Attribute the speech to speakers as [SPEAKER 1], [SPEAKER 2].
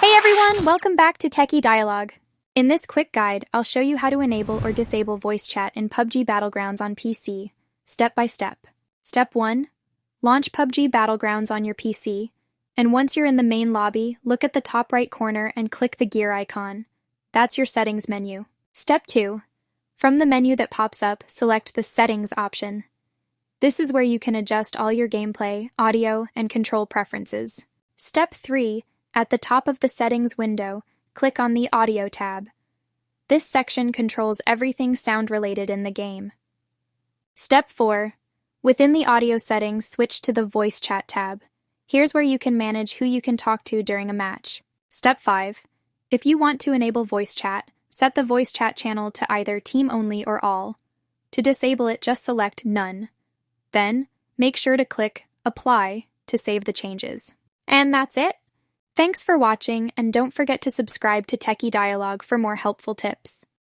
[SPEAKER 1] Hey everyone, welcome back to Techie Dialogue. In this quick guide, I'll show you how to enable or disable voice chat in PUBG Battlegrounds on PC, step by step. Step 1. Launch PUBG Battlegrounds on your PC, and once you're in the main lobby, look at the top right corner and click the gear icon. That's your settings menu. Step 2. From the menu that pops up, select the Settings option. This is where you can adjust all your gameplay, audio, and control preferences. Step 3. At the top of the Settings window, click on the Audio tab. This section controls everything sound-related in the game. Step 4. Within the audio settings, switch to the Voice Chat tab. Here's where you can manage who you can talk to during a match. Step 5. If you want to enable voice chat, set the voice chat channel to either Team Only or All. To disable it, just select None. Then, make sure to click Apply to save the changes. And that's it! Thanks for watching, and don't forget to subscribe to Techie Dialogue for more helpful tips.